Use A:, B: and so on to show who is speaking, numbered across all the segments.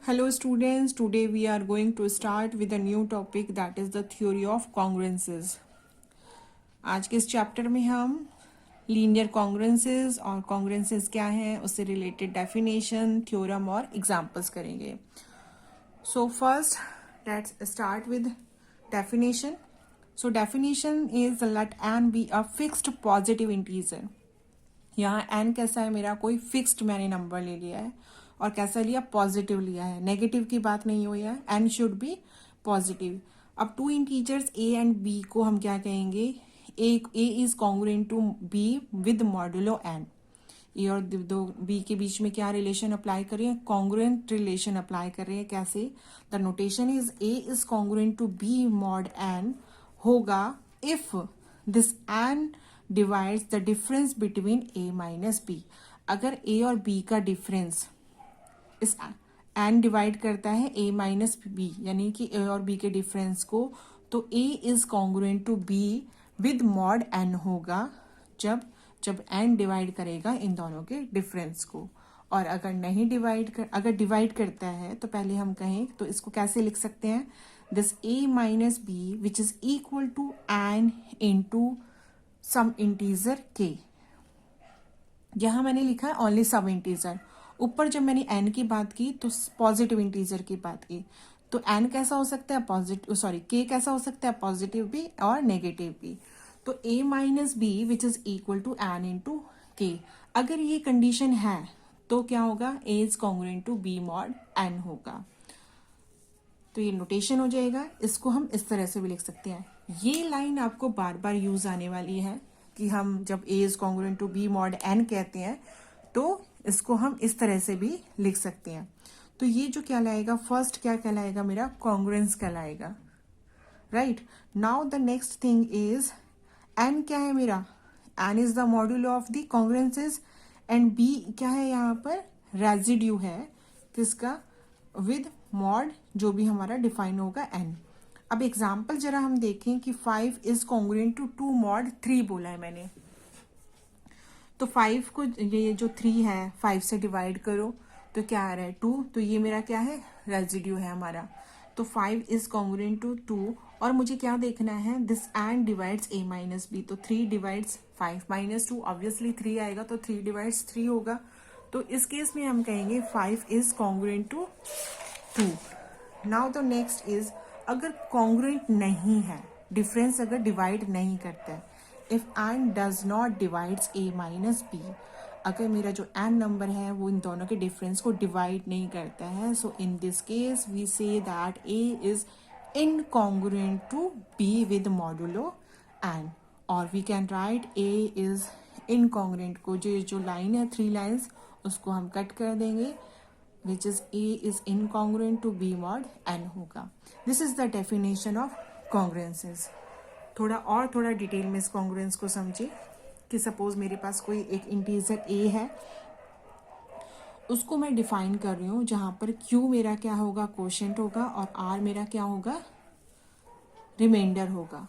A: Hello students, today we are going to start with a new topic that is the theory of congruences. आज के इस chapter में हम linear कॉन्ग्रुएंसेस और कॉन्ग्रुएंसेस क्या हैं उससे रिलेटेड डेफिनेशन, थ्योरम और एग्जांपल्स करेंगे. So first let's start with definition. So definition is let n be a fixed positive integer. यहाँ n कैसा है मेरा, कोई फिक्स्ड मैंने नंबर ले लिया है और कैसा लिया, पॉजिटिव लिया है, नेगेटिव की बात नहीं हुई है. n should be positive. अब two integers a and b को हम क्या कहेंगे, a is congruent to b with modulo n. A और दो बी के बीच में क्या रिलेशन अप्लाई कर रहे हैं, कॉन्ग्रुएंट रिलेशन अप्लाई कर रहे हैं. कैसे, the notation is a is congruent to B mod n होगा if this n divides the difference between a minus b. अगर a और b का डिफरेंस इस n डिवाइड करता है a माइनस b, यानी कि a और b के डिफरेंस को, तो a is congruent to b with mod n होगा जब n डिवाइड करेगा इन दोनों के डिफरेंस को. और अगर नहीं अगर डिवाइड करता है तो पहले हम कहें तो इसको कैसे लिख सकते हैं, this a minus b which is equal to n into some integer k. यहां मैंने लिखा है ओनली सम इंटीजर. ऊपर जब मैंने n की बात की तो पॉजिटिव इंटीजर की बात की, तो n कैसा हो सकता है, पॉजिटिव, k कैसा हो सकता है, पॉजिटिव भी और नेगेटिव भी. तो a minus b which is equal to n into k. अगर ये कंडीशन है तो क्या होगा, a is congruent to b mod n होगा. तो ये नोटेशन हो जाएगा. इसको हम इस तरह से भी लिख सकते हैं. ये लाइन आपको बार बार यूज आने वाली है कि हम जब a is congruent to b mod n कहते हैं तो इसको हम इस तरह से भी लिख सकते हैं. तो ये जो क्या लाएगा, फर्स्ट क्या कहलाएगा मेरा, कॉन्ग्रुएंस कहलाएगा. Right. Now the next thing is n क्या है मेरा, n is the module of the congruences and b क्या है, यहाँ पर रेजिड्यू है किसका, विद मॉड जो भी हमारा डिफाइन होगा n. अब एग्जाम्पल जरा हम देखें कि 5 इज कॉन्ग्रुएंट टू 2 मॉड 3 बोला है मैंने. तो 5 को ये जो 3 है 5 से डिवाइड करो तो क्या आ रहा है 2. तो ये मेरा क्या है, रेजिड्यू है हमारा. तो 5 इज कॉन्ग्रुएंट टू 2 और मुझे क्या देखना है, this n divides a minus b. तो 3 डिवाइड्स 5 माइनस 2, ऑब्वियसली 3 आएगा तो 3 डिवाइड्स 3 होगा. तो इस केस में हम कहेंगे 5 is congruent to 2. Now the next is, अगर कॉन्ग्रुएंट नहीं है, डिफरेंस अगर डिवाइड नहीं करता है, if n does not divides a minus b, अगर मेरा जो n नंबर है वो इन दोनों के डिफरेंस को डिवाइड नहीं करता है, so in this case we say that a is incongruent to b with modulo n. और we can write a is incongruent को जो लाइन है 3 लाइन्स उसको हम कट कर देंगे, which is a is incongruent to b mod n होगा. This is the definition of congruences. थोड़ा डिटेल में इस कॉन्ग्रुएंस को समझिए कि सपोज मेरे पास कोई एक इंटीजर a है, उसको मैं डिफाइन कर रही हूँ जहां पर q मेरा क्या होगा, कोशेंट होगा और r मेरा क्या होगा, रिमाइंडर होगा.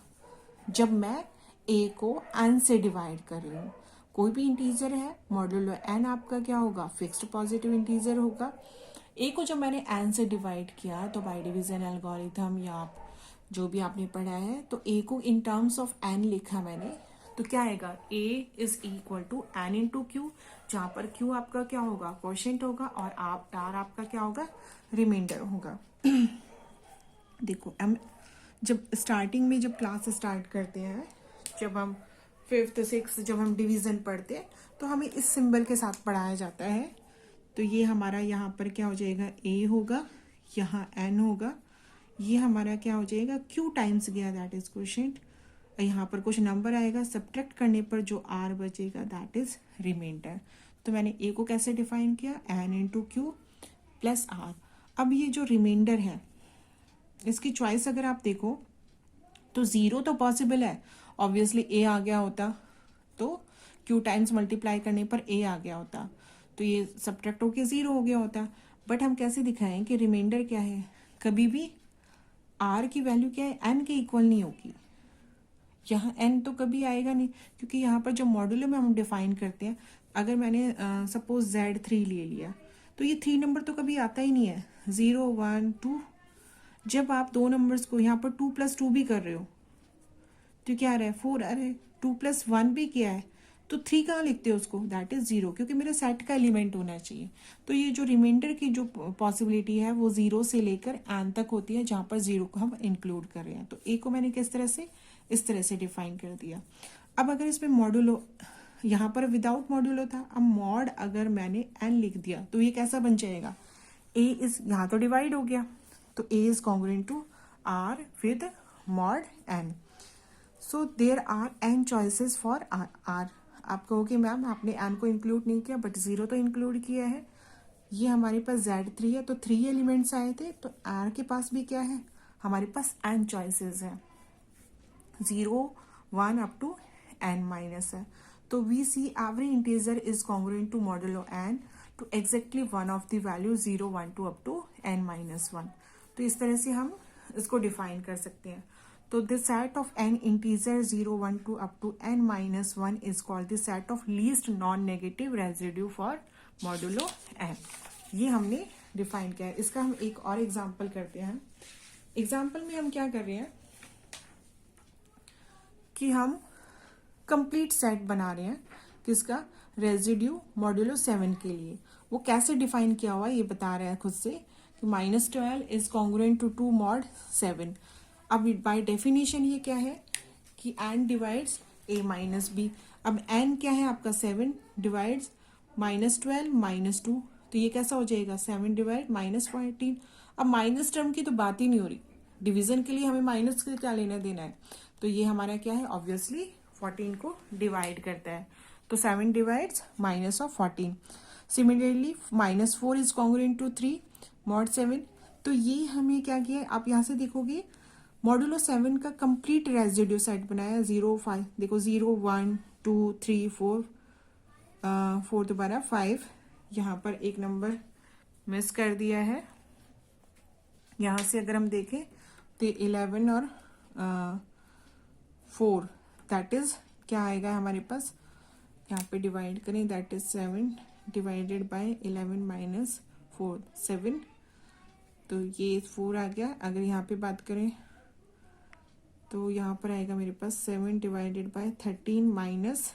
A: जब मैं a को n से डिवाइड कर रही हूँ, कोई भी इंटीजर है, मॉड्यूलो n आपका क्या होगा, फिक्स्ड पॉजिटिव इंटीजर होगा. a को जब मैंने n से डिवाइड किया तो बाय डिवीजन एल्गोरिथम या जो भी आपने पढ़ा है, तो a को इन टर्म्स ऑफ n लिखा मैंने, तो क्या आएगा, a is equal to n into q, जहां पर q आपका क्या होगा, क्वोशिएंट होगा और r आपका क्या होगा, रिमाइंडर होगा. देखो हम जब स्टार्टिंग में जब क्लास स्टार्ट करते हैं, जब हम 5th 6th जब हम डिवीजन पढ़ते हैं तो हमें इस सिंबल के साथ पढ़ाया जाता है. तो ये हमारा यहाँ पर क्या हो जाएगा, a होगा, यहाँ n होगा, ये हमारा क्या हो जाएगा, q टाइम्स गया दैट इज क्वोशिएंट. यहाँ पर कुछ नंबर आएगा, सब्ट्रैक्ट करने पर जो r बचेगा दैट इज रिमाइंडर. तो मैंने a को कैसे डिफाइन किया, n into Q plus r. अब ये जो रिमाइंडर है इसकी चॉइस अगर आप देखो तो 0 तो पॉसिबल है, ऑब्वियसली a आ गया होता तो q टाइम्स मल्टीप्लाई करने पर a आ गया होता, तो ये सब्ट्रैक्ट होके 0 हो गया होता. बट हम कैसे दिखाएं कि रिमाइंडर क्या है, कभी भी r की वैल्यू क्या है, n के इक्वल नहीं होगी. यहाँ n तो कभी आएगा नहीं, क्योंकि यहाँ पर जो मॉड्यूलो में हम डिफाइन करते हैं, अगर मैंने सपोज z3 ले लिया तो ये 3 नंबर तो कभी आता ही नहीं है. 0 1 2, जब आप दो नंबर्स को यहाँ पर 2 + 2 भी कर रहे हो तो क्या आ रहा है 4 आ रहा है, 2 + 1 भी किया है तो 3 कहाँ लिखते हो उसको, दैट इज 0, क्योंकि मेरे सेट का एलिमेंट होना चाहिए। तो ये जो रिमाइंडर की जो पॉसिबिलिटी है वो 0 से लेकर n तक होती है, जहाँ पर 0 को हम इंक्लूड कर रहे हैं। तो a को मैंने किस तरह से, इस तरह से डिफाइन कर दिया। अब अगर इसमें मॉड्यूलो, यहाँ पर विदाउट मॉड्यूलो था, अब मॉड अगर मैंने n लिख दिया तो ये कैसा बन जाएगा, a इज, यहाँ तो डिवाइड हो गया, तो a is congruent to r with mod n। So there are n choices for r। आप कहोगे मैम आपने n को इंक्लूड नहीं किया, बट 0 तो इंक्लूड किया है। ये हमारे पास Z3 है तो 3 एलिमेंट्स आए थे, तो r के पास भी क्या है, हमारे पास n चॉइसेस है, 0 1 अप टू n माइनस है। तो we see every integer is congruent to modulo n to exactly one of the value 0 1 2 up to n minus 1। तो इस तरह से हम इसको डिफाइन कर सकते हैं। तो the set of n integer 0 1 2 up to n minus 1 is called the set of least non negative residue for modulo n। ये हमने डिफाइन किया है। इसका हम एक और एग्जांपल करते हैं। एग्जांपल में हम क्या कर रहे हैं कि हम कंप्लीट सेट बना रहे हैं, किसका, रेजिड्यू मॉडुलो 7 के लिए। वो कैसे डिफाइन किया हुआ है ये बता रहा है खुद से कि -12 इज कॉन्ग्रुएंट टू 2 मॉड 7। अब बाय डेफिनेशन ये क्या है कि n divides a minus b। अब n क्या है आपका, 7 डिवाइड्स -12 -2, तो ये कैसा हो जाएगा, 7 डिवाइड -14। अब माइनस टर्म की तो बात ही नहीं हो रही, डिवीजन के लिए हमें माइनस का क्या लेना देना है, तो ये हमारा क्या है, ऑब्वियसली 14 को डिवाइड करता है। तो 7 divides -14। Similarly -4 is congruent to 3 mod 7। तो ये हमें क्या किया, आप यहाँ से देखोगे मॉडुलो 7 का कंप्लीट रेजिड्यू सेट बनाया, 0 5, देखो 0 1 2 3 4 4 दोबारा 5, यहाँ पर एक नंबर मिस कर दिया है। यहाँ से अगर हम देखें तो 11 और 4, दैट इज क्या आएगा हमारे पास, यहाँ पे डिवाइड करें, that is 7 divided by 11 minus 4 7, तो ये 4 आ गया। अगर यहाँ पे बात करें तो यहाँ पर आएगा मेरे पास 7 डिवाइडेड बाय 13 माइनस,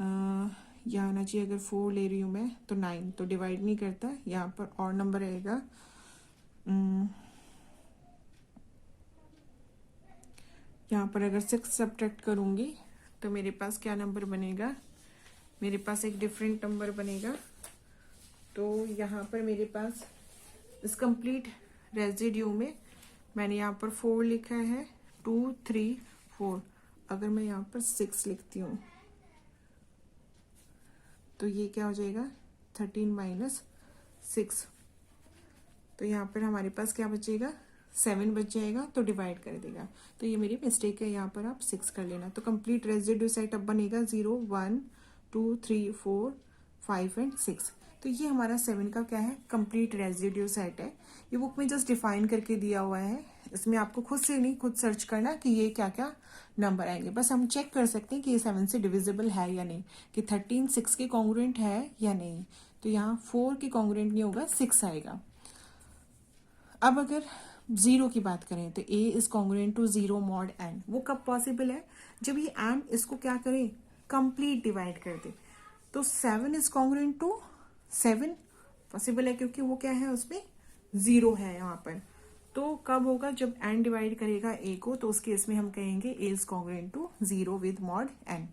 A: यहाँ आना चाहिए, अगर 4 ले रही हूँ मैं तो 9, तो डिवाइड नहीं करता, यहाँ पर और नंबर आएगा। यहाँ पर अगर 6 सब्ट्रैक्ट करूँगी तो मेरे पास क्या नंबर बनेगा, मेरे पास एक डिफरेंट नंबर बनेगा। तो यहाँ पर मेरे पास इस कंप्लीट रेजिड्यू में मैंने यहाँ पर 4 लिखा है, 2 3 4, अगर मैं यहाँ पर 6 लिखती हूँ तो ये क्या हो जाएगा, 13 माइनस 6, तो यहाँ पर हमारे पास क्या बचेगा, 7 बच जाएगा, तो डिवाइड कर देगा। तो ये मेरी मिस्टेक है, यहाँ पर आप 6 कर लेना। तो कंप्लीट रेजिड्यू सेट अब बनेगा 0 1 2 3 4 5 एंड 6। तो ये हमारा 7 का क्या है, कंप्लीट रेजिड्यू सेट है। ये बुक में जस्ट डिफाइन करके दिया हुआ है, इसमें आपको खुद से नहीं, खुद सर्च करना कि ये क्या क्या नंबर आएंगे, बस हम चेक कर सकते हैं कि ये 7 से डिविजिबल है या नहीं, कि 13 6 के कॉन्ग्रुएंट है या नहीं। तो यहाँ 4 के कॉन्ग्रुएंट नहीं होगा, 6 आएगा। अब अगर 0 की बात करें तो a is congruent to 0 mod n। वो कब पॉसिबल है, जब ये n इसको क्या करे, कंप्लीट डिवाइड कर दे। तो 7 इज कॉन्ग्रुएंट टू 7 पॉसिबल है, क्योंकि वो क्या है, उसमें 0 है यहाँ पर। तो कब होगा, जब n डिवाइड करेगा a को, तो उस केस में हम कहेंगे a is congruent to 0 with mod n।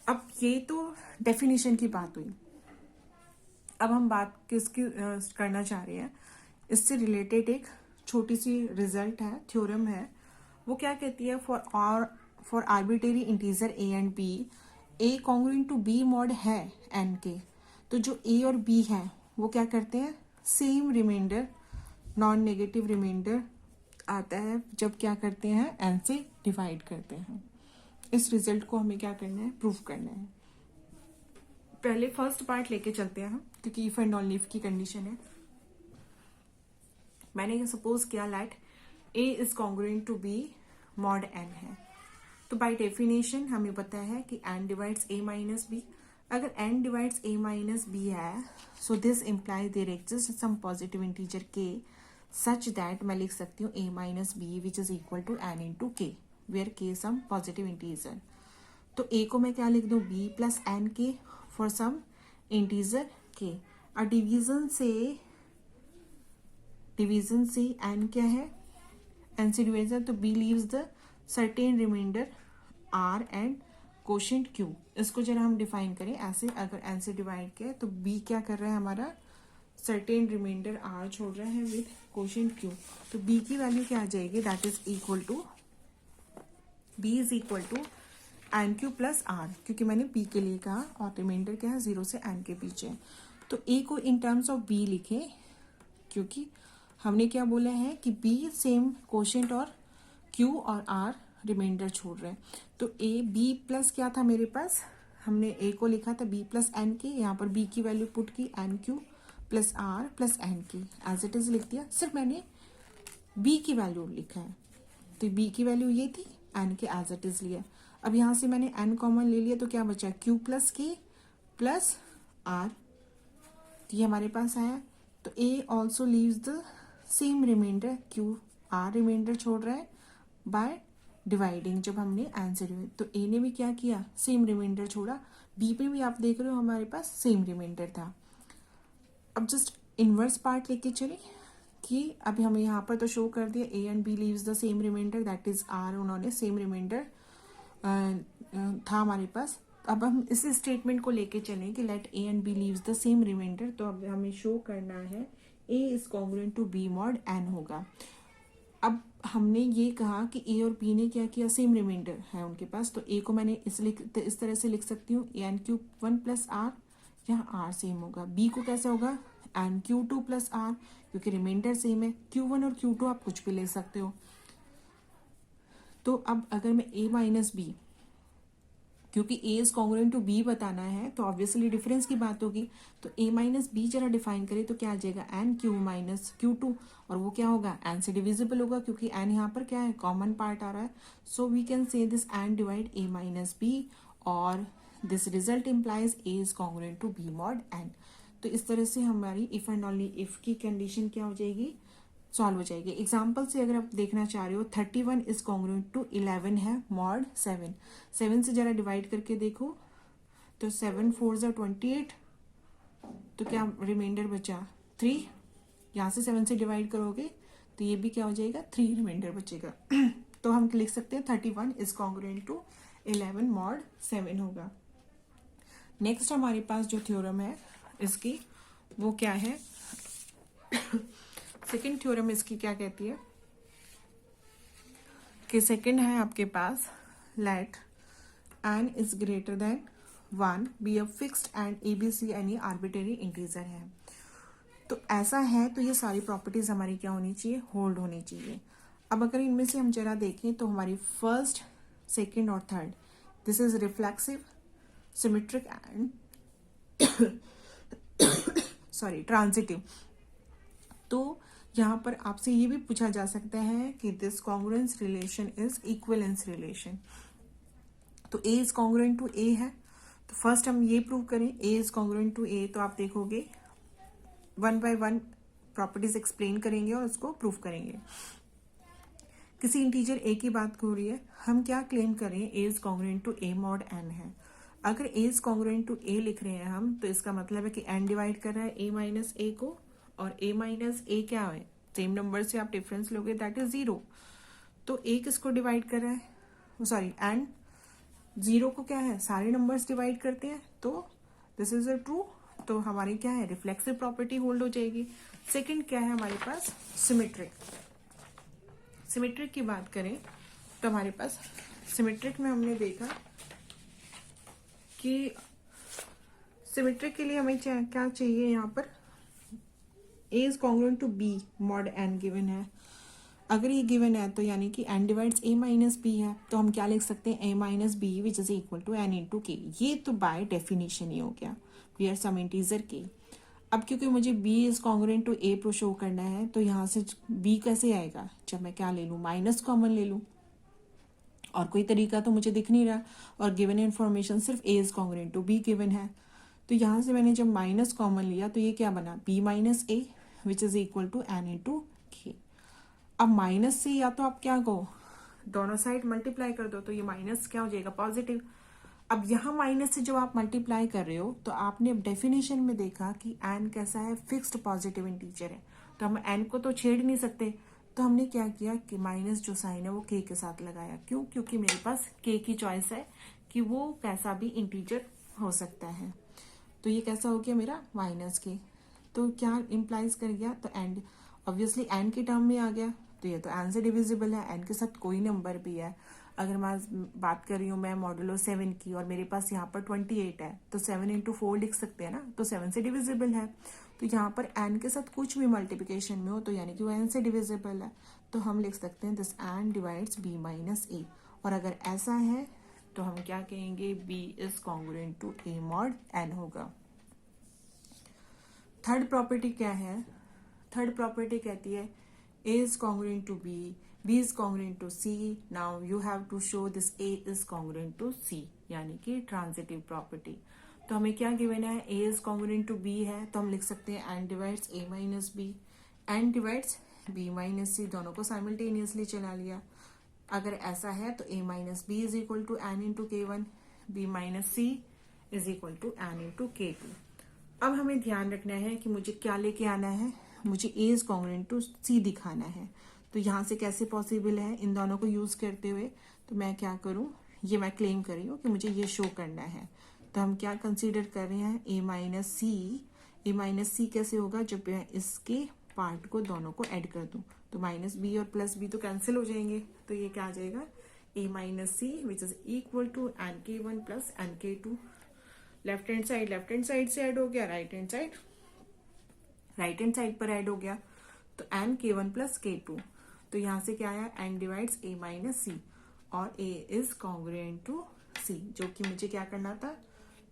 A: अब ये तो डेफिनेशन की बात हुई। अब हम बात किसकी करना चाह रहे हैं, इससे रिलेटेड एक छोटी सी रिजल्ट है, थ्योरम है। वो क्या कहती है, for arbitrary integer a and b, a congruent to b mod है n के, तो जो a और b है वो क्या करते हैं, same remainder, non negative remainder आता है जब क्या करते हैं, n से डिवाइड करते हैं। इस रिजल्ट को हमें क्या करना है, प्रूव करना है। पहले फर्स्ट पार्ट लेके चलते हैं हम, क्योंकि इफ एंड ऑनली इफ की कंडीशन है। मैंने ये सपोज किया let a is congruent to b mod n है, तो बाय डेफिनेशन हमें पता है कि n divides a minus b। अगर n divides a minus b है, so this implies there exist some positive integer k such that मैं लिख सकती हूँ a minus b which is equal to n into k, where k some positive integer. तो a को मैं क्या लिख दूँ, b plus N k for some integer k। और डिवीजन से n क्या है, n से डिवीजन, तो b leaves the certain remainder r and quotient q। इसको जरा हम डिफाइन करें ऐसे, अगर n से डिवाइड किया तो b क्या कर रहा है, हमारा सर्टेन रिमाइंडर r छोड़ रहा है विद कोशेंट q। तो b की वैल्यू क्या आ जाएगी, that is equal to b is equal to n q plus r, क्योंकि मैंने b के लिए कहा और रिमाइंडर क्या है 0 से n के पीछे। तो a को इन टर्म्स ऑफ b लिखें, क्योंकि हमने क्या बोला है कि b सेम कोशेंट और q और r रिमाइंडर छोड़ रहे हैं। तो a b प्लस क्या था मेरे पास, हमने a को लिखा था b प्लस एन के, यहाँ पर b की वैल्यू पुट की n q plus r plus n k, as it is लिख दिया। सिर्फ मैंने b की वैल्यू लिखा है, तो b की वैल्यू ये थी, n के एज इट इज लिया। अब यहाँ से मैंने n कॉमन ले लिया, तो क्या बचा, q plus k plus r, तो ये हमारे पास आया। तो a also leaves the same remainder, q r remainder छोड़ रहा है बाय डिवाइडिंग, जब हमने n से डिवाइड, तो a ने भी क्या किया, सेम रिमाइंडर छोड़ा। b पे भी आप देख रहे हो हमारे पास सेम रिमाइंडर था। अब जस्ट इनवर्स पार्ट लेके चले कि अभी हमें यहाँ पर तो शो कर दिया a and b leaves the same remainder, that is r, उन्होंने सेम रिमाइंडर था हमारे पास। अब हम इस स्टेटमेंट को लेके चलें कि let a and b leaves the same remainder, तो अब हमें शो करना है a is congruent to b mod n होगा। अब हमने ये कहा कि a और b ने क्या किया, सेम रिमाइंडर है उनके पास, तो a को मैंने इस तरह से लिख सकती हूँ एन क्यू 1 प्लस आर, यहाँ r सेम होगा। b को कैसे होगा, एन क्यू 2 प्लस आर, क्योंकि रिमाइंडर सेम है। q1 और q2 आप कुछ भी ले सकते हो। तो अब अगर मैं a माइनस बी, क्योंकि a is congruent to b बताना है, तो ऑब्वियसली डिफरेंस की बात होगी। तो a माइनस बी जरा डिफाइन करें तो क्या आ जाएगा, n q minus q two, और वो क्या होगा, n से डिविजिबल होगा, क्योंकि n यहाँ पर क्या है, कॉमन पार्ट आ रहा है। So we can say this n divide a minus B, और this result implies a is congruent to b mod n। तो इस तरह से हमारी इफ एंड ओनली इफ की कंडीशन क्या हो जाएगी, सॉल्व हो जाएगी। एग्जाम्पल से अगर आप देखना चाह रहे हो, 31 इज कॉन्ग्रुएंट टू 11 है मॉड 7। 7 से जरा डिवाइड करके देखो, तो 7 4 ज़ा 28, तो क्या रिमाइंडर बचा 3। यहाँ से 7 से डिवाइड करोगे तो ये भी क्या हो जाएगा, 3 रिमाइंडर बचेगा। तो हम लिख सकते हैं 31 इज कॉन्ग्रुएंट टू 11 मॉड 7 होगा। नेक्स्ट हमारे पास जो थ्योरम है इसकी, वो क्या है, सेकेंड थ्योरम इसकी क्या कहती है कि सेकेंड है आपके पास, let n is greater than 1 be a fixed and ABC any arbitrary integer है। तो ऐसा है तो ये सारी प्रॉपर्टीज हमारी क्या होनी चाहिए, होल्ड होनी चाहिए। अब अगर इनमें से हम जरा देखें तो हमारी फर्स्ट, सेकेंड और third, this is reflexive, symmetric and sorry transitive. तो यहाँ पर आपसे ये भी पूछा जा सकता है कि this congruence relation is equivalence relation. तो a is congruent to a है, तो फर्स्ट हम ये प्रूव करें a is congruent to a। तो आप देखोगे 1 बाय 1 प्रॉपर्टीज एक्सप्लेन करेंगे और उसको प्रूव करेंगे। किसी इंटीजर a की बात हो रही है, हम क्या क्लेम करें, a is congruent to a mod n है। अगर a is congruent to a लिख रहे हैं हम, तो इसका मतलब है कि n डिवाइड कर रहा है a माइनस a को, और a माइनस a क्या है, सेम नंबर से आप डिफरेंस लोगे, दैट इज 0। तो a किसको डिवाइड कर रहा है, सॉरी n 0 को क्या है, सारे नंबर्स डिवाइड करते हैं, तो दिस इज अ ट्रू। तो हमारी क्या है, रिफ्लेक्सिव प्रॉपर्टी होल्ड हो जाएगी। सेकंड क्या है हमारे पास, सिमेट्रिक। सिमेट्रिक की बात करें तो हमारे पास सिमेट्रिक में हमने देखा कि सिमेट्रिक के लिए हमें क्या चाहिए, यहाँ पर a is congruent to b mod n गिवन है। अगर ये गिवन है तो यानी कि n divides a minus b है, तो हम क्या लिख सकते हैं, a minus b which is equal to n into k। ये तो बाय डेफिनेशन ही हो गया, we are some integer k। अब क्योंकि मुझे b is congruent to a pro show करना है, तो यहाँ से b कैसे आएगा, जब मैं क्या ले लूँ, माइनस कॉमन ले लूँ। और कोई तरीका तो मुझे दिख नहीं रहा, और गिवन इन्फॉर्मेशन सिर्फ A is congruent to B given है। तो यहाँ से मैंने जब माइनस कॉमन लिया तो ये क्या बना, b minus a which is equal to N into k. अब माइनस से या तो आप क्या कहो, दोनों साइड मल्टीप्लाई कर दो, तो ये माइनस क्या हो जाएगा, पॉजिटिव। अब यहाँ माइनस से जब आप मल्टीप्लाई कर रहे हो तो आपने अब डेफिनेशन में देखा कि एन कैसा है, फिक्स्ड पॉजिटिव इंटीजर है, तो हम एन को तो छेड़ नहीं सकते। तो हमने क्या किया कि माइनस जो साइन है वो के के साथ लगाया। क्यों? क्योंकि मेरे पास के की चॉइस है कि वो कैसा भी इंटीजर हो सकता है। तो ये कैसा हो गया मेरा, माइनस के। तो क्या इम्प्लाइज कर गया, तो एंड ऑब्वियसली एन के टर्म में आ गया, तो ये तो एन से डिविजिबल है, एन के साथ कोई नंबर भी है। अगर मैं बात कर रही हूँ मैं मॉडुलो 7 की, और मेरे पास यहाँ पर 28 है, तो 7 इंटू 4 लिख सकते हैं ना, तो 7 से डिविजिबल है। तो यहाँ पर एन के साथ कुछ भी मल्टीप्लिकेशन में हो तो यानी कि वो एन से डिविजिबल है, तो हम लिख सकते हैं this N divides B minus A. और अगर ऐसा है तो हम क्या कहेंगे, B is congruent to A mod N होगा। थर्ड प्रॉपर्टी क्या है, थर्ड प्रॉपर्टी कहती है A is congruent to B, B is congruent to C. Now you have to show this A is congruent to C, यानी कि transitive property. तो हमें क्या गिवन है, A is congruent to B है, तो हम लिख सकते हैं n divides A minus B, n divides B minus C, दोनों को साइमल्टेनियसली चला लिया। अगर ऐसा है तो A minus B is equal to n into K1, B minus C is equal to n into K2। अब हमें ध्यान रखना है कि मुझे क्या लेके आना है, मुझे ए इज कॉन्ग्रुएंट टू सी दिखाना है। तो यहाँ से कैसे पॉसिबल है इन दोनों को यूज करते हुए, तो मैं क्या करूँ, ये मैं क्लेम कर रही हूँ कि मुझे ये शो करना है। तो हम क्या कंसीडर कर रहे हैं, ए माइनस सी। ए माइनस सी कैसे होगा, जब मैं इसके पार्ट को दोनों को ऐड कर दूं, तो माइनस बी और प्लस बी तो कैंसिल हो जाएंगे, तो ये क्या आ जाएगा, A minus C which is equal to N के वन प्लस एन के टू। लेफ्ट हैंड साइड से ऐड हो गया, राइट हैंड साइड पर ऐड हो गया, तो एन के वन प्लस के टू। तो यहां से क्या आया, एन डिवाइड्स ए माइनस सी, और ए इज कॉन्ग्रुएंट टू सी, जो कि मुझे क्या करना था,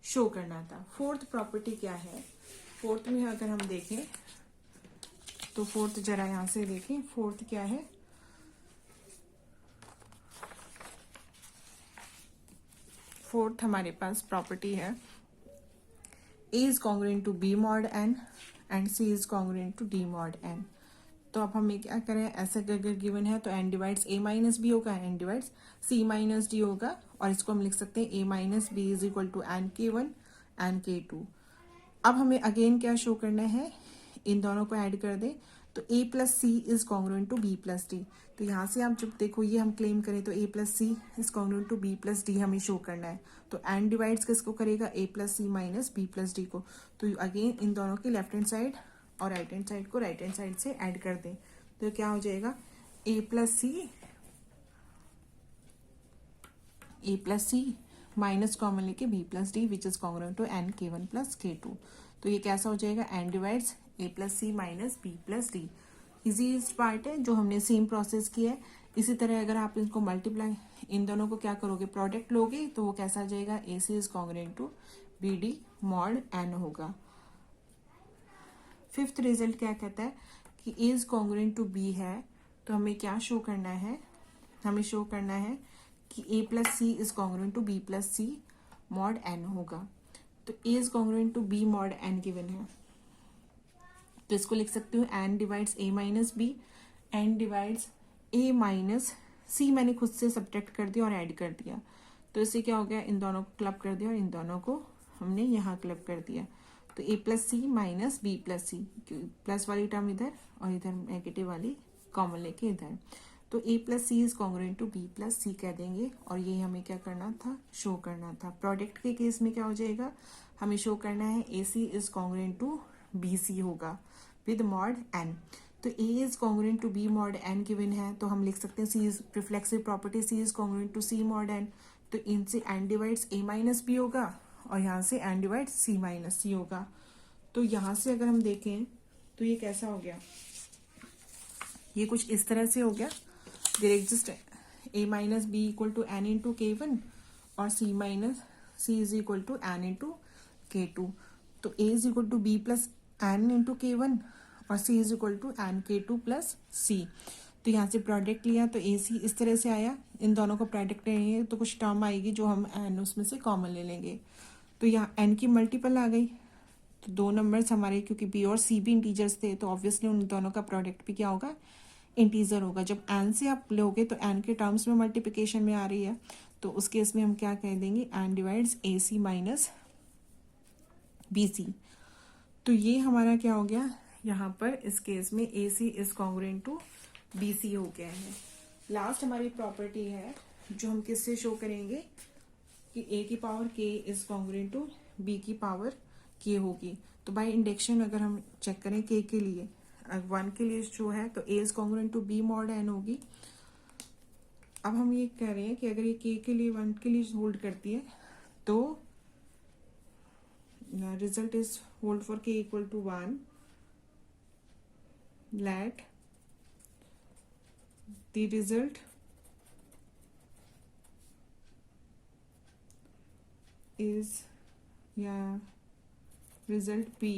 A: शो करना था। फोर्थ प्रॉपर्टी क्या है, फोर्थ में अगर हम देखें तो फोर्थ जरा यहां से देखें, फोर्थ क्या है, फोर्थ हमारे पास प्रॉपर्टी है A is congruent to B mod n and C is congruent to D mod n। तो अब हमें क्या करें, ऐसा अगर गिवन है तो n divides A minus B होगा, n divides C minus d होगा, और इसको हम लिख सकते हैं A minus b is equal to N के वन एन के टू। अब हमें अगेन क्या शो करना है, इन दोनों को ऐड कर दें, तो A plus C is congruent to B plus d. तो यहाँ से आप जब देखो ये हम क्लेम करें तो A plus C is congruent to B plus d हमें शो करना है। तो एन डिवाइड्स किसको करेगा, A plus C minus B plus d को। तो अगेन इन दोनों की लेफ्ट हैंड साइड और राइट हैंड साइड को राइट हैंड साइड से ऐड कर दें, तो क्या हो जाएगा, A plus C minus common लेके B plus d which is congruent to N के वन प्लस के टू। तो ये कैसा हो जाएगा, n divides A plus C minus B plus d. Easiest part है जो हमने सेम प्रोसेस किया है। इसी तरह अगर आप इनको मल्टीप्लाई, इन दोनों को क्या करोगे, प्रोडक्ट लोगे, तो वो कैसा आ जाएगा, A C is congruent to B D mod N होगा। फिफ्थ रिजल्ट क्या कहता है कि A is congruent to B है, तो हमें क्या शो करना है, हमें शो करना है कि A plus C is congruent to B plus C mod N होगा। तो A is congruent to B mod N given है, तो इसको लिख सकती हूँ N divides A minus B, N divides A minus C, मैंने खुद से सब्ट्रैक्ट कर दिया और ऐड कर दिया, तो इससे क्या हो गया, इन दोनों को क्लब कर दिया और इन दोनों को हमने यहाँ क्लब कर दिया। तो A plus C minus B plus C, plus वाली टर्म इधर और इधर नेगेटिव वाली कॉमन लेके इधर, तो A plus C is congruent to B plus C कह देंगे, और ये हमें क्या करना था, शो करना था। प्रोडक्ट के केस में क्या हो जाएगा, हमें शो करना है A C is congruent to B C होगा विद मॉड एन। तो A is congruent to B mod N given है, तो हम लिख सकते हैं C is reflexive property, C is congruent to C mod N. तो इनसे N divides A minus B होगा और यहाँ से N divides C minus C होगा। तो यहाँ से अगर हम देखें तो ये कैसा हो गया, ये कुछ इस तरह से हो गया, there exist A minus B equal to N into K one और C minus C is equal to N into K two. तो A is equal to B plus N into K one और C is equal to N के two plus C. तो यहाँ से product लिया तो ए सी इस तरह से आया, इन दोनों को प्रोडक्ट लेंगे तो कुछ टर्म आएगी जो हम एन उसमें से कॉमन ले लेंगे। तो यहाँ एन की मल्टीपल आ गई, तो दो नंबर्स हमारे, क्योंकि बी और सी भी इंटीजर्स थे तो ऑब्वियसली उन दोनों का प्रोडक्ट भी क्या होगा, इंटीजर होगा। जब एन से आप लोगे तो एन के टर्म्स में मल्टीप्लिकेशन में आ रही है, तो उस केस में हम क्या कह देंगे, एन डिवाइड्स ए सी माइनस बी सी। तो ये हमारा क्या हो गया, यहाँ पर इस केस में A C is congruent to B C हो गया है। लास्ट हमारी प्रॉपर्टी है जो हम किससे शो करेंगे कि ए की पावर के इज कॉन्ग्रुएंट टू बी की पावर के होगी। तो बाय इंडक्शन अगर हम चेक करें के लिए, 1 के लिए जो है तो A is congruent to B mod N होगी। अब हम ये कह रहे हैं कि अगर ये के लिए 1 के लिए होल्ड करती है तो result is hold for k equal to 1, let the result is result be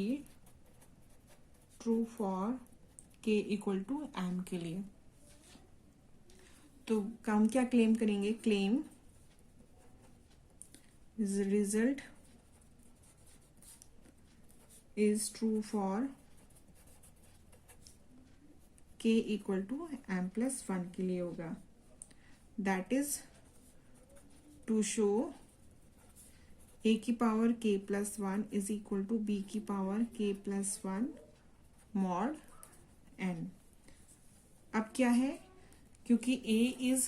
A: true for k equal to m के लिए। तो हम क्या क्लेम करेंगे, claim result is true for k equal to m plus 1 के लिए होगा। That is to show a की power k plus 1 is equal to b की power k plus 1 mod n। अब क्या है, क्योंकि a is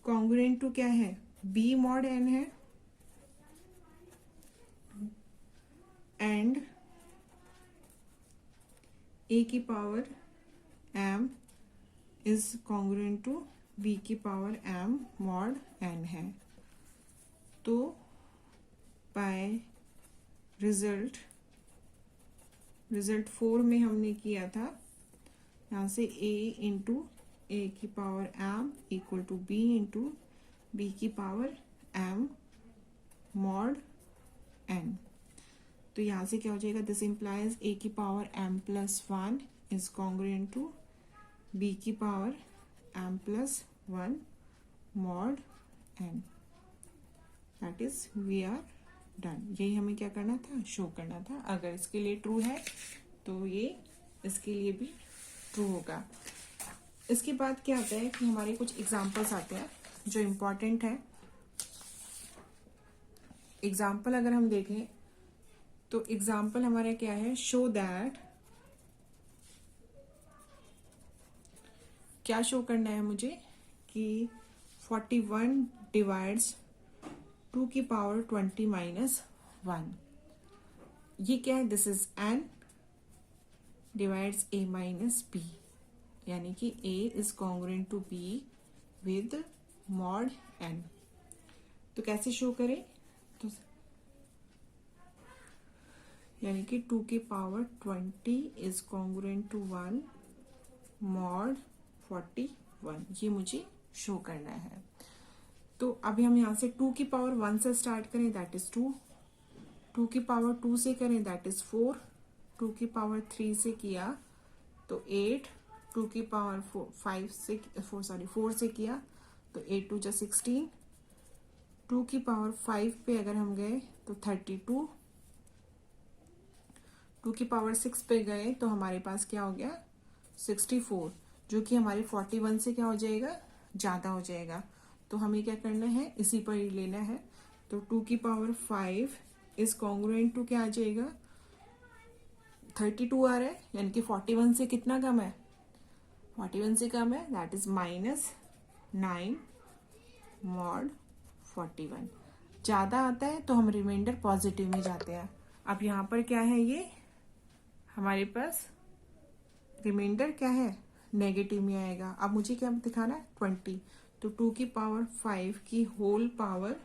A: congruent to क्या है, b mod n है, एंड a की power m is congruent to b की पावर m mod n है। तो बाय रिजल्ट 4 में हमने किया था यहाँ से a इंटू ए की power m equal to b into b की पावर m mod n। तो यहाँ से क्या हो जाएगा, दिस इम्प्लाइज a की power m plus 1 is congruent to b की power m plus 1 mod n। That is we are done. यही हमें क्या करना था, शो करना था। अगर इसके लिए ट्रू है तो ये इसके लिए भी ट्रू होगा। इसके बाद क्या आता है कि हमारे कुछ एग्जाम्पल्स आते हैं जो इम्पोर्टेंट है। एग्जाम्पल अगर हम देखें तो एग्जाम्पल हमारा क्या है, शो दैट, क्या शो करना है मुझे कि 41 डिवाइड्स 2 की पावर 20 माइनस 1। ये क्या है, this is n divides a minus b, यानी कि a is congruent to b with mod n। तो कैसे शो करें, तो यानी कि 2 की power 20 is congruent to 1 mod 41, ये मुझे शो करना है। तो अभी हम यहाँ से 2 की पावर 1 से स्टार्ट करें, दैट इज 2, 2 की पावर 2 से करें दैट इज 4, 2 की पावर 3 से किया तो 8, 2 की पावर 4 से किया तो 8 2 जा 16, 2 की पावर 5 पे अगर हम गए तो 32, 2 की पावर 6 पे गए तो हमारे पास क्या हो गया 64, जो कि हमारे 41 से क्या हो जाएगा, ज्यादा हो जाएगा। तो हमें क्या करना है, इसी पर ही लेना है। तो 2 की पावर 5 इज कॉन्ग्रुएंट टू क्या आ जाएगा, 32 आ रहा है, यानी कि 41 से कितना कम है, 41 से कम है, दैट इज माइनस 9 मॉड 41। ज्यादा आता है तो हम रिमाइंडर पॉजिटिव में जाते हैं। अब यहाँ पर क्या है, ये हमारे पास रिमाइंडर क्या है, नेगेटिव में आएगा। अब मुझे क्या दिखाना है, 20, तो 2 की पावर 5 की होल पावर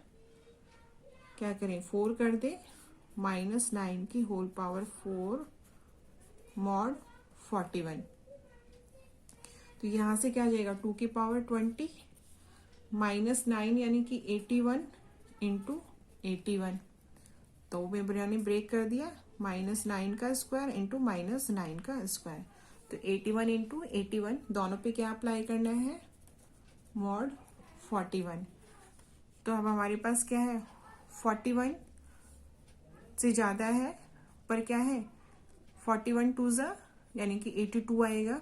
A: क्या करें, 4 कर दे, माइनस 9 की होल पावर 4 मॉड 41। तो यहां से क्या आ जाएगा, 2 की पावर 20 माइनस 9 यानी कि 81 इंटू 81। तो मैंने ब्रेक कर दिया, माइनस 9 का स्क्वायर इंटू माइनस 9 का स्क्वायर। तो 81 इंटू 81 दोनों पे क्या अप्लाई करना है, मॉड 41। तो अब हमारे पास क्या है, 41 से ज़्यादा है पर क्या है 41 टू ज़ा यानी कि 82 आएगा,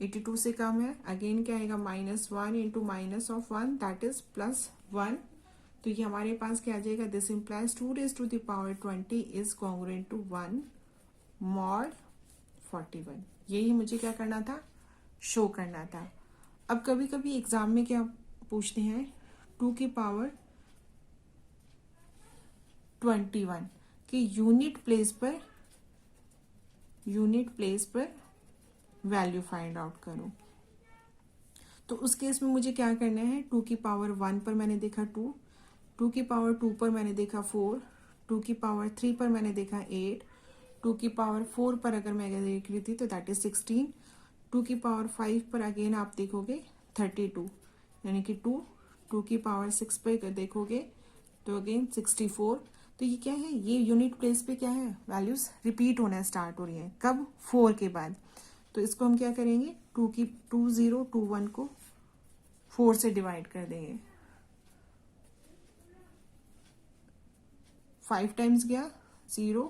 A: 82 से कम है अगेन क्या आएगा -1 into minus of 1 that is +1। तो ये हमारे पास क्या आ जाएगा, this implies 2 raised to the power 20 is congruent to 1 mod 41। यही मुझे क्या करना था, शो करना था। अब कभी कभी एग्जाम में क्या पूछते हैं, 2 की पावर 21 कि यूनिट प्लेस पर वैल्यू फाइंड आउट करो। तो उस केस में मुझे क्या करना है, 2 की पावर 1 पर मैंने देखा 2, 2 की पावर 2 पर मैंने देखा 4, 2 की पावर 3 पर मैंने देखा 8, 2 की पावर 4 पर अगर मैं देख रही थी तो दैट इज 16, 2 की पावर 5 पर अगेन आप देखोगे 32 यानी कि 2 की पावर 6 पर देखोगे तो अगेन 64। तो ये क्या है, ये यूनिट प्लेस पे क्या है, वैल्यूज रिपीट होना स्टार्ट हो रही है, कब, 4 के बाद। तो इसको हम क्या करेंगे, 2021 को 4 से डिवाइड कर देंगे, 5 टाइम्स गया 0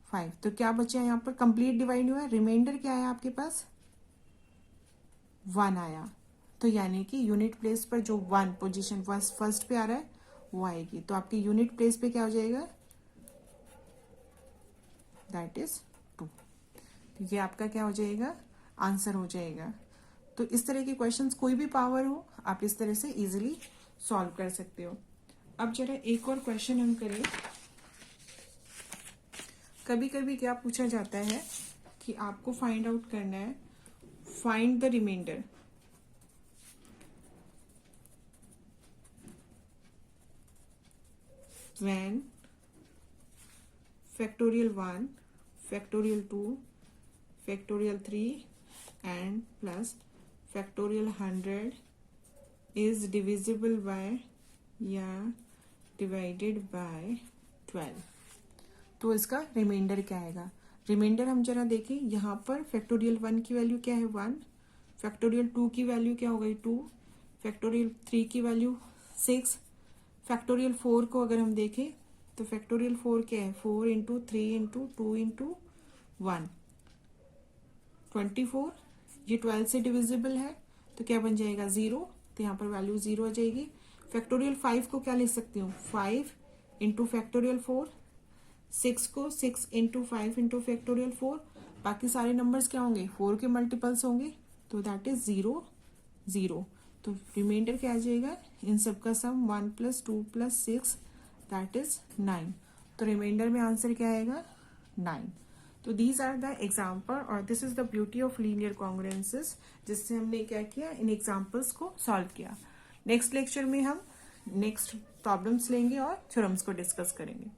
A: 5, तो क्या बचा यहाँ पर, कंप्लीट डिवाइड हुआ है, रिमाइंडर क्या है आपके पास 1 आया। तो यानी कि यूनिट प्लेस पर जो 1 पोजीशन फर्स्ट पे आ रहा है वो आएगी, तो आपके यूनिट प्लेस पे क्या हो जाएगा, दैट इज 2। तो ये आपका क्या हो जाएगा, आंसर हो जाएगा। तो इस तरह के क्वेश्चंस कोई भी पावर हो आप इस तरह से इजीली सॉल्व कर सकते हो। अब जरा एक और क्वेश्चन हम करें। कभी कभी क्या पूछा जाता है कि आपको फाइंड आउट करना है, find the remainder. When factorial 1, factorial 2, factorial 3 and plus factorial 100 is divisible by या divided by 12, तो इसका रिमाइंडर क्या आएगा। रिमाइंडर हम जरा देखें, यहाँ पर फैक्टोरियल 1 की वैल्यू क्या है 1, फैक्टोरियल 2 की वैल्यू क्या हो गई 2, फैक्टोरियल 3 की वैल्यू 6, फैक्टोरियल 4 को अगर हम देखें तो फैक्टोरियल 4 क्या है 4 इंटू 3 इंटू 2 इंटू 1 24, ये 12 से डिविजिबल है तो क्या बन जाएगा 0, तो यहाँ पर वैल्यू 0 आ जाएगी। फैक्टोरियल 5 को क्या लिख सकती हूँ 5 इंटू फैक्टोरियल 4, 6 को 6 इंटू 5 इंटू फैक्टोरियल 4, बाकी सारे नंबर्स क्या होंगे 4 के मल्टीपल्स होंगे, तो दैट इज 0 0। तो रिमाइंडर क्या आ जाएगा, इन सब का सम 1 + 2 + 6 दैट इज 9। तो रिमाइंडर में आंसर क्या आएगा 9। तो दीज आर द एग्जाम्पल और this is the beauty of linear congruences, जिससे हमने क्या किया, इन एग्जाम्पल्स को सॉल्व किया। नेक्स्ट लेक्चर में हम नेक्स्ट प्रॉब्लम्स लेंगे और थ्योरम्स को डिस्कस करेंगे।